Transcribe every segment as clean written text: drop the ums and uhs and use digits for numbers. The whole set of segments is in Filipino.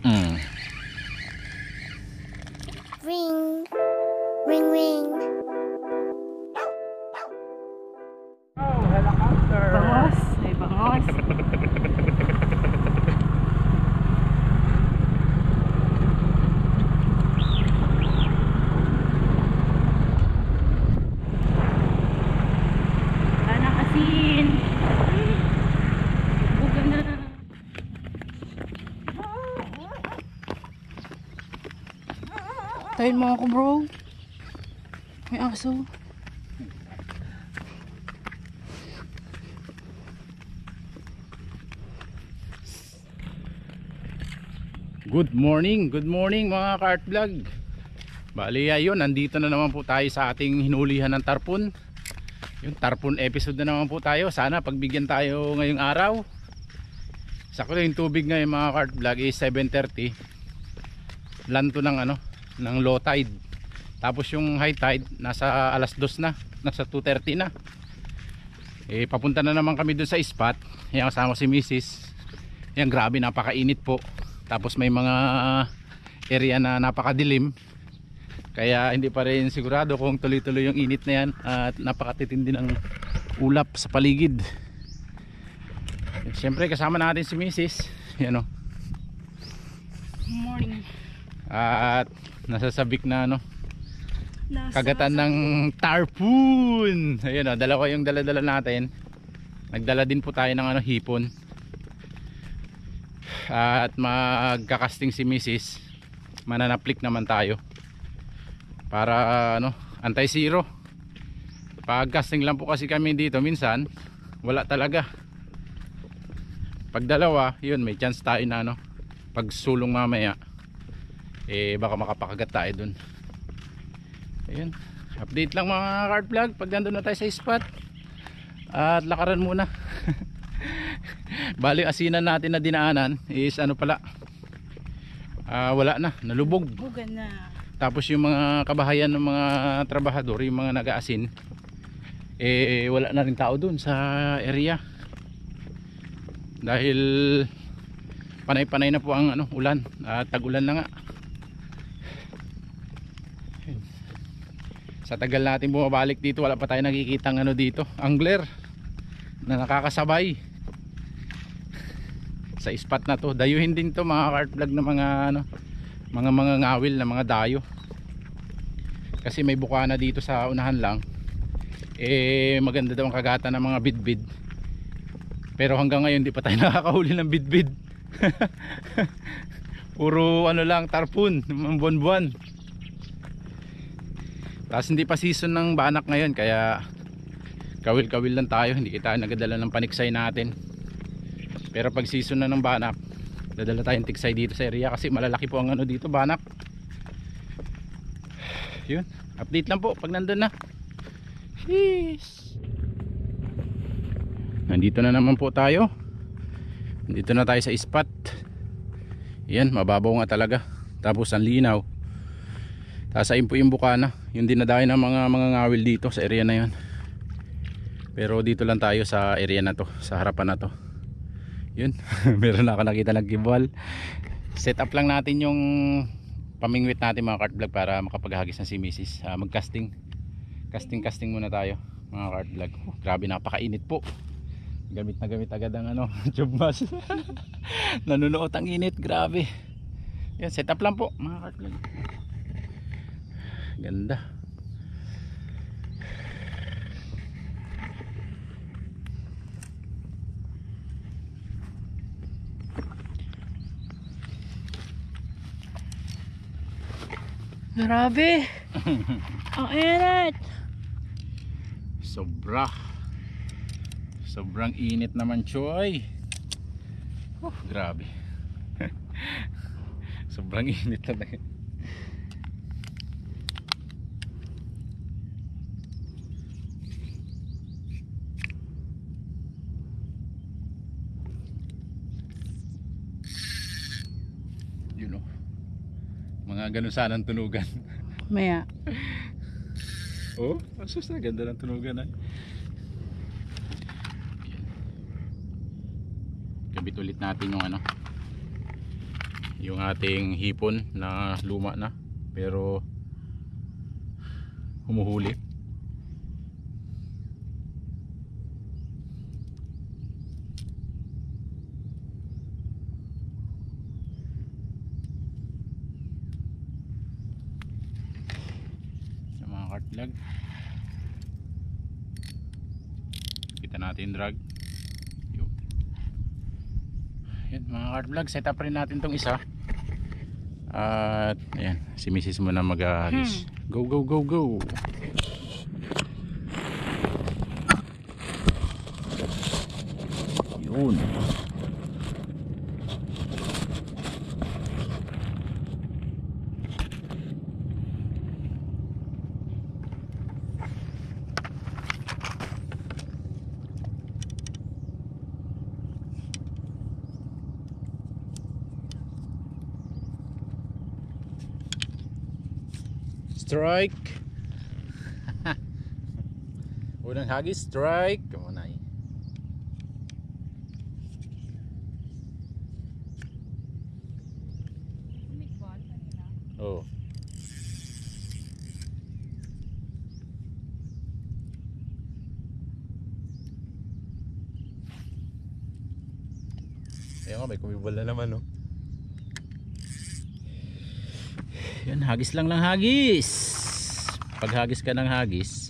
Mm. Ring, ring, ring. Oh, helicopter. Bangos, may bangos. Wala nang asin. Buga na. Tayin mo ako, bro. May aso. Good morning mga Kart Vlog. Bali ayun, nandito na naman po tayo sa ating hinulihan ng tarpon. Yung tarpon episode na naman po tayo. Sana pagbigyan tayo ngayong araw. Sakto yung tubig ngayon mga Kart Vlog is 7:30. Lanto ng ng low tide. Tapos yung high tide nasa alas 2 na, nasa 2:30 na. Papunta na naman kami dun sa spot. Yan, kasama si Mrs. Yan, grabe, napakainit po. Tapos may mga area na napakadilim. Kaya hindi pa rin sigurado kung tuloy-tuloy yung init na yan. At napakatitindi ng ulap sa paligid. Siyempre kasama natin si Mrs. Yan o. Morning. At nasasabik na kagatan ng tarpon. Ayun o, dalawa yung dala-dala natin. Nagdala din po tayo ng hipon. At magkakasting si Mrs. Mananaplik naman tayo para anti-zero. Pag casting lang po kasi kami dito minsan wala talaga. Pag dalawa, yun, may chance tayo na pag sulong mamaya baka makapakagat tayo dun. Ayun, update lang mga Kart Vlog pag nandun na tayo sa spot. At lakaran muna. Bali asinan natin na dinaanan is wala na, nalubog. Buga na. Tapos yung mga kabahayan ng mga trabahador, yung mga nag-aasin, wala na rin tao dun sa area. Dahil panay-panay na po ang ulan at tag-ulan na nga. Sa tagal natin bumabalik dito, wala pa tayo nakikitang dito, angler na nakakasabay sa spot na to. Dayuhin din to mga Kart Vlog na mga ngawil na mga dayo. Kasi may bukana dito sa unahan lang. Maganda daw ang kagatan ng mga bidbid. Pero hanggang ngayon di pa tayo nakakahuli ng bidbid. Puro lang, tarpon, buwan-buwan. Tapos hindi pa season ng banak ngayon, kaya kawil-kawil lang tayo. Hindi kita nagadala ng paniksay natin. Pero pag season na ng banak, dadala tayong tiksay dito sa area kasi malalaki po ang dito, banak. Yun, update lang po pag nandun na. Jeez. Nandito na naman po tayo. Nandito na tayo sa spot. Yan, mababaw nga talaga. Tapos ang linaw. Tapos ayun po yung bukana, yung dinadayo ng mga ngawil dito sa area na yun. Pero dito lang tayo sa area na to, sa harapan na to. Yun. Meron na ako nakita ng kibwal. Set up lang natin yung pamingwit natin mga Kart Vlog para makapaghagis na si Mrs. Mag-casting. Casting muna tayo mga Kart Vlog. Grabe, napakainit po. Gamit na gamit agad ang tube mask. Nanunuot ang init, grabe. Yan, set up lang po mga Kart Vlog. Ganda. Grabe. Ang init. Sobrang init naman, Choy. Grabe. Sobrang init talaga. Mga ganun sana ang tunugan. Maya. Oh, asus na ganda ng tunugan ay. Kabit ulit natin yung yung ating hipon na luma na pero humuhuli. Sa mga kartlag, kita natin drag. Yan mga kartlag, set up rin natin tong isa. At ayan, si Mrs. mo na mag-ahagis. Go go go go. Yun. Strike. Unang hagis, strike. Come on, ay. Oh. Ayan nga, may kumibol na naman, no? Yan, hagis lang ng hagis. Pag hagis ka ng hagis,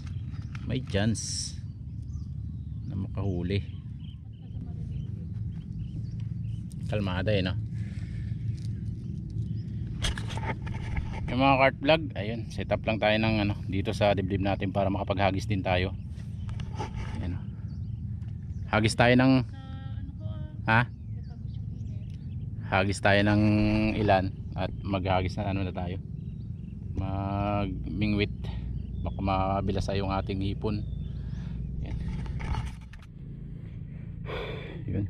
may chance na makahuli. Kalmada no? Yung mga cart vlog, ayun, set up lang tayo ng ano, dito sa dibdib natin para makapaghagis din tayo. Ayan, hagis tayo ng hagis tayo ng ilan at maghagis na ano na tayo, magmingwit, baka mabilasa yung ating hipon. Yan. Yun,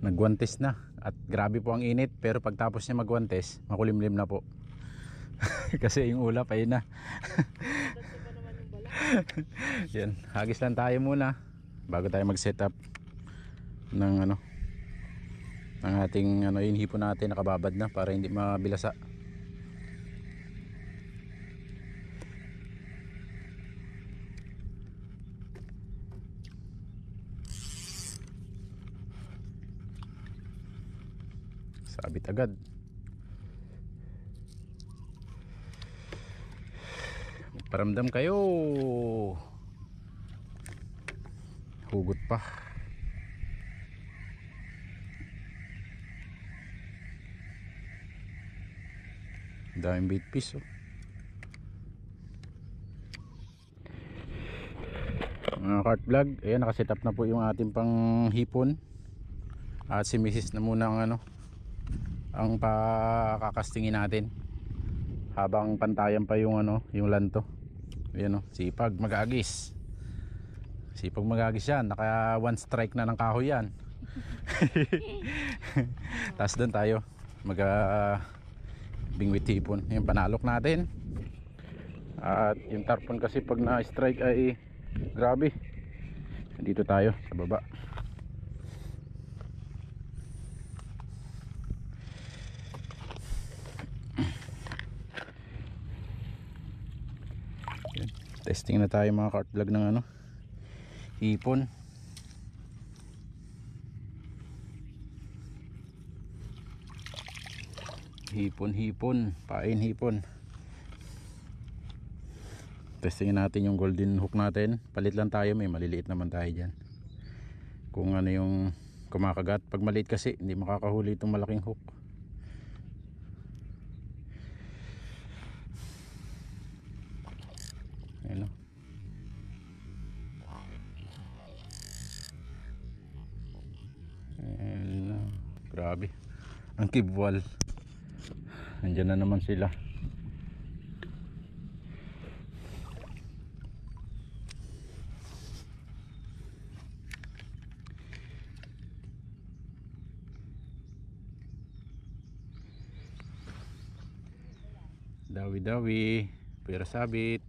nagwantes na at grabe po ang init, pero pagtapos niya magwantes makulimlim na po. Kasi yung ulap ayun na. Yan, hagis lang tayo muna bago tayo mag setup ng ano, ang ating ano, yung hipon natin nakababad na para hindi mabilasa. Sabit agad. Magparamdam kayo. Hugot pa. Daming bait fish, oh. Mga cart vlog, ayan, nakaset up na po yung ating pang hipon. At si Mrs. na muna ang ano, ang pakakastingin natin habang pantayan pa yung ano, yung lanto. Ayan, oh, sipag mag-agis. Sipag mag-agis yan, naka one strike na ng kahoy yan. Tapos doon tayo mag bingwit hipon, yung panalok natin. At yung tarpon kasi pag na-strike ay grabe. Dito tayo sa baba. Yan. Testing na tayo mga cart vlog ng ano, hipon. Hipon, pain hipon. Testingin natin yung golden hook natin. Palit lang tayo, may maliliit naman tayo dyan. Kung ano yung kumakagat. Pag maliit kasi hindi makakahuli itong malaking hook. Ayan, oh. Ayan, oh. Grabe ang kibwal. Nandiyan na naman sila. Dawi-dawi, pera sabit.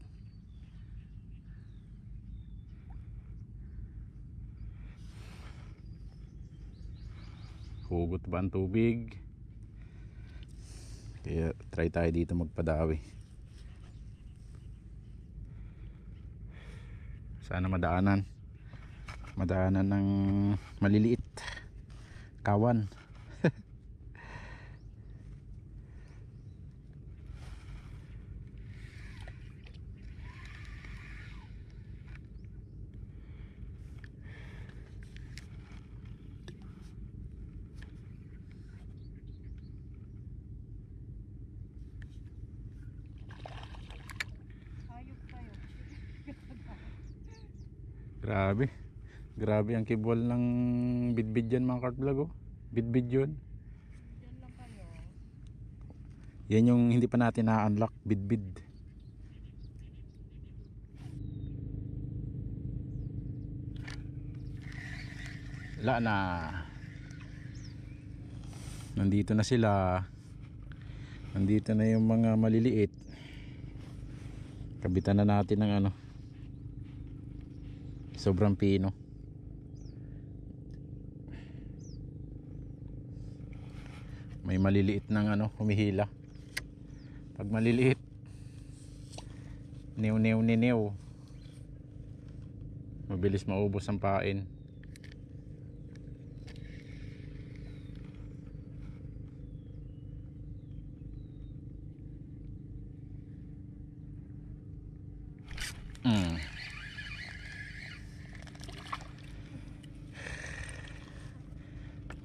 Hugot ba ang tubig? Kaya try tayo dito magpadawi. Sana madaanan ng maliliit kawan. Grabe ang kibwal ng bidbid dyan mga kartvlog, oh. Bidbid yun. Yan yung hindi pa natin na-unlock, bidbid. Wala na. Nandito na sila. Nandito na yung mga maliliit. Kabitan na natin ng ano, sobrang pino. May maliliit ng ano, humihila. Pag maliliit, niw, mabilis maubos ang pain.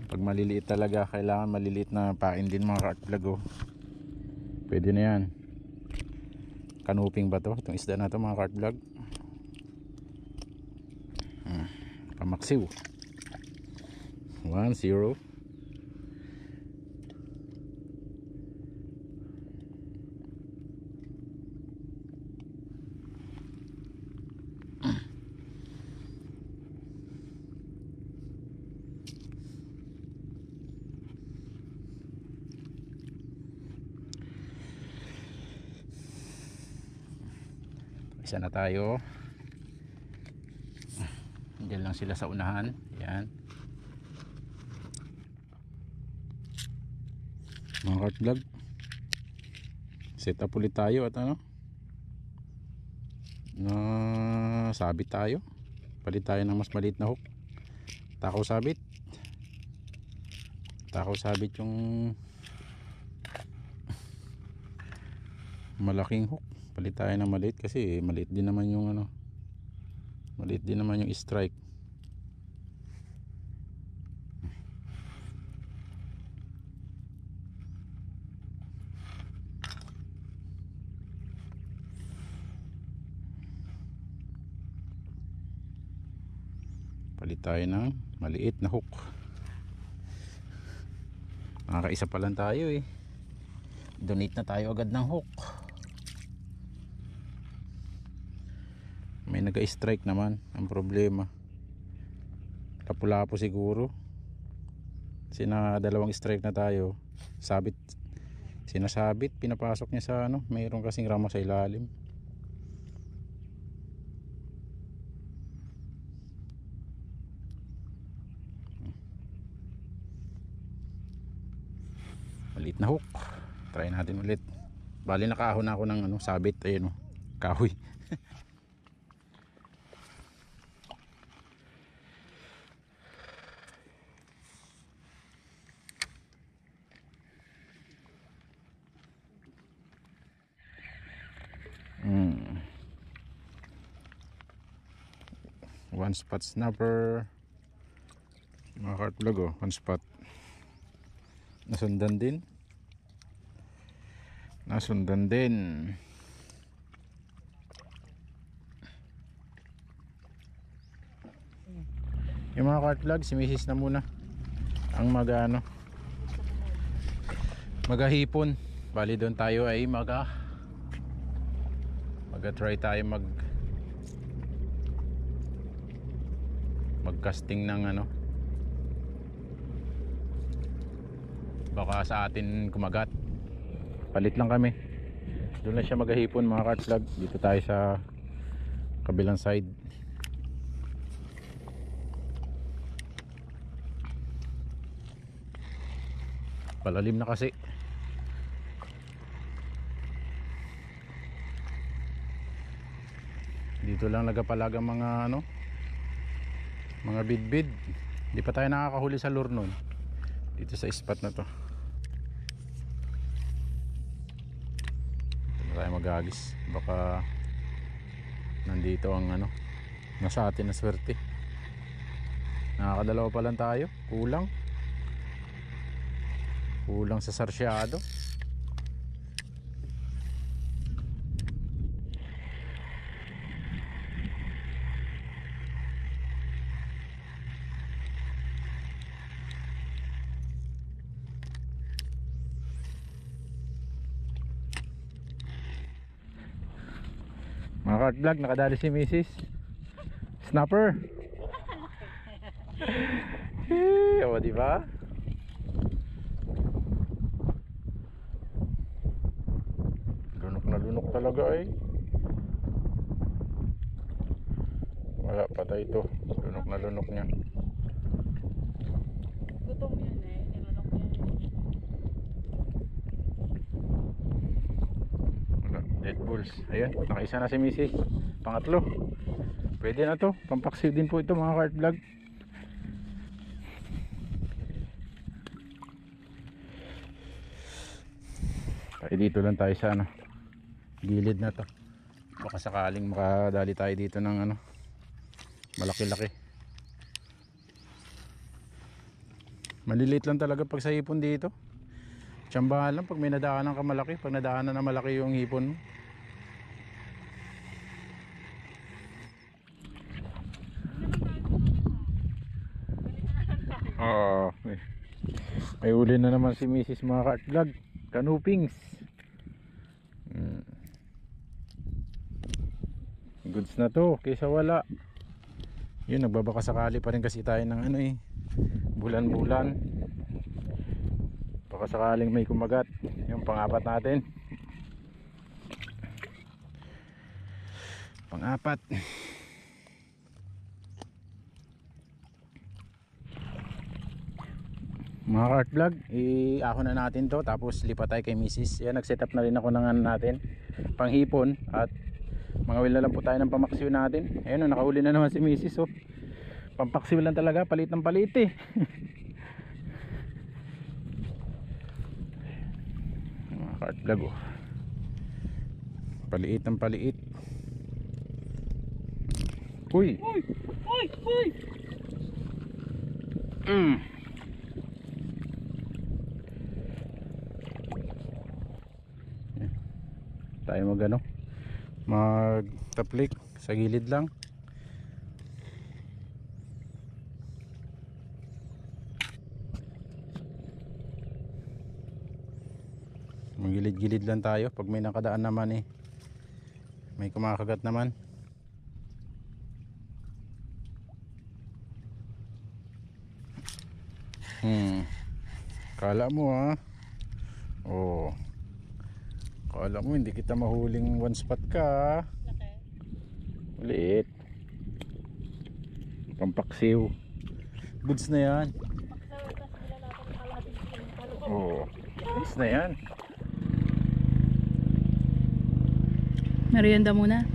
Pag maliliit talaga, kailangan maliliit na pain din mga kartvlog, oh. Pwede na yan. Kanuping ba to? Itong isda na to mga kartvlog. Pamaksiw 1-0. Isa na tayo. Diyan lang sila sa unahan. Yan. Mga kartvlog, set up ulit tayo at ano, na sabit tayo. Palit tayo ng mas maliit na hook. Takaw sabit yung malaking hook. Palit tayo ng maliit kasi maliit din naman yung ano, maliit din naman yung strike. Palit tayo ng maliit na hook. Nakakaisa pa lang tayo eh. Donate na tayo agad ng hook. May nag-strike naman. Ang problema, lapu-lapu siguro. Dalawang strike na tayo. Sinasabit, pinapasok niya sa ano, mayroon kasing rama sa ilalim. Maliit na hook. Try natin ulit. Bali nakahon na ako ng ano, sabit. Ayun, oh, kahoy. One spot snapper mga kartvlog, oh. One spot. Nasundan din yung mga kartvlog. Si Mrs. na muna ang maghahipon. Bali doon tayo ay try tayo mag-casting ng ano, baka sa atin kumagat. Palit lang kami. Doon na siya maghahipon mga kartvlog. Dito tayo sa kabilang side. Palalim na kasi. Dito lang nagapalaga mga ano, mga bidbid. Hindi pa tayo nakakahuli sa lure nun. Dito sa spot na to. Dito tayo magagis. Baka nandito ang ano, nasa atin na swerte. Nakakadalawa pa lang tayo. Kulang sa sarsyado. Mga Kart Vlog, nakadali si Mrs. Snapper. O, diba? Lunok na lunok talaga eh. Wala, patay ito. Lunok na lunok niya. Gutom yan eh. Nilunok yan. Wala, dead bulls. Ayan, nakaisa na si Mrs. Pangatlo. Pwede na to. Pampaksiw din po ito mga Kart Vlog. Tayo dito lang tayo sa ano, gilid na to. Baka sakaling makadali tayo dito ng ano, malaki-laki. Maliliit lang talaga pag sa hipon dito. Tsambahan lang pag may nadaanan ka malaki. Pag nadaanan na malaki yung hipon mo. Oo. May uli na naman si Mrs. mga Kart Vlog. Kanupings. Goods na to kaysa wala. Yun, nagbabaka sakali pa rin kasi tayo ng ano eh, bulan-bulan. Baka sakaling may kumagat. Yung pang-apat natin. Pang-apat. Mga Kart Vlog, i-ako na natin to. Tapos lipat tayo kay Mrs. Yan, nag-set up na rin ako ng ano natin, panghipon. At mga will na lang po tayo ng pamaksiw natin. Ayun, nakahuli na naman si Mrs. Oh. Pampaksiw lang talaga, palit ng palit eh. Mga Kart Vlog oh. Paliit ng paliit. Uy! Uy! Uy! Uy! Tayo magano, magtaplik sa gilid lang. Magilid-gilid lang tayo. Pag may nakadaan naman eh, may kumakagat naman. Kala mo ha. Oh, kala mo hindi kita mahuling one spot ka. Ulit. Pampaksiw. Goods na yan. Oh, goods na yan. Merienda muna.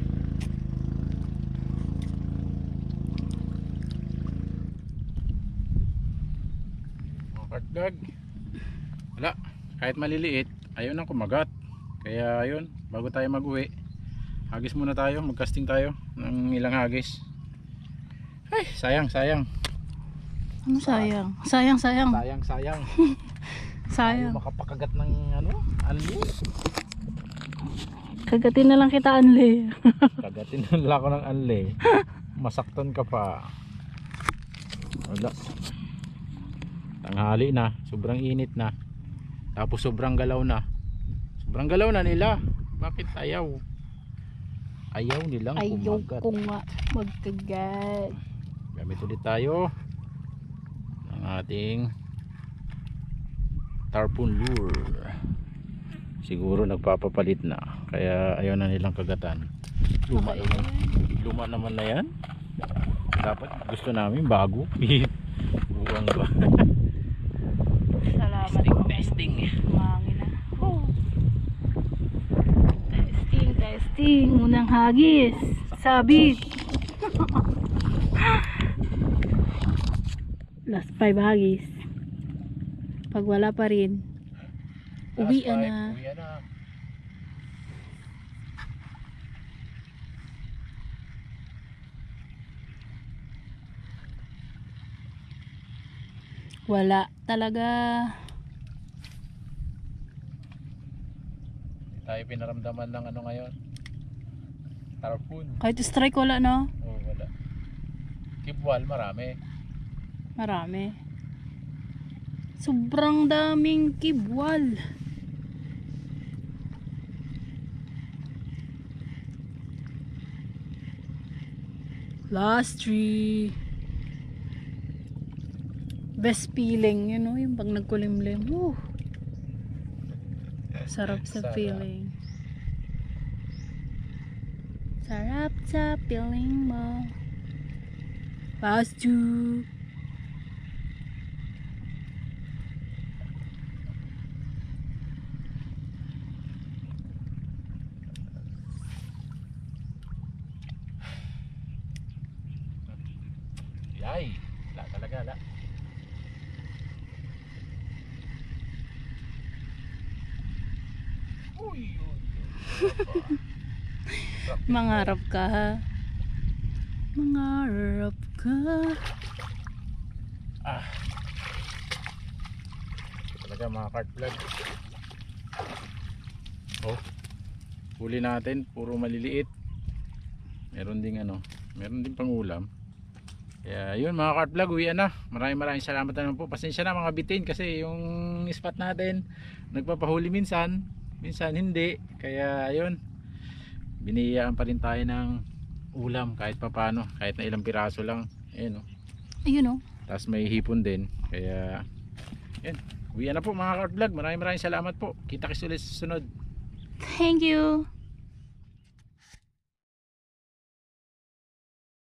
Kart Vlog. Wala, kahit maliliit ayaw nang kumagat. Kaya ayun, bago tayo mag-uwi, hagis muna tayo, mag-casting tayo ng ilang hagis. Ay, sayang. Ano sayang? Sayang. Sayang. Sayang. Makapakagat ng ano, anli. Kagatin na lang kita, Anli. Kagatin na lang ako ng anli. Masaktan ka pa. Wala. Tanghali na, sobrang init na. Tapos sobrang galaw na. Sobrang galaw na nila. Bakit ayaw? Ayaw nilang kumagat. Ayaw ko nga magkagat. Gamit ulit tayo ng ating tarpon lure. Siguro nagpapapalit na, kaya ayaw na nilang kagatan. Luma naman na yan. Dapat gusto namin bago. Buwang ba? Salamat. Testing. Mangin na. Oh. Testing. Unang hagis. Sabit. Last 5 hagis. Pag wala pa rin, uwi na. Uwi na. Wala talaga. Hindi tayo pinaramdaman ng ano ngayon. Tarpon. Kahit strike wala, no? Oo, wala. Kibwal, marami. Marami. Sobrang daming kibwal. Last 3. Best feeling, you know, yung pag nagkulimlim. Woo. Sarap sa Sarap. feeling. Sarap sa feeling mo. Last 2. Yay! Wala talaga, wala. Uy, uy, uy. Mangarap ka, ha? Mangarap ka. Ah. Talaga mga cart vlog. Oh. Huli natin, puro maliliit. Meron ding ano, meron ding pangulam. Kaya yun mga cart vlog, uwian na. Maraming salamat naman po. Pasensya na mga bitin kasi yung spot natin nagpapahuli minsan, minsan hindi. Kaya yun, biniyaan pa rin tayo ng ulam kahit papano, kahit na ilang piraso lang. Ayun, oh. Ayun, oh. Tapos may hipon din. Kaya yun, uwian na po mga cart vlog. Maraming salamat po. Kita-kits ulit sa susunod. Thank you.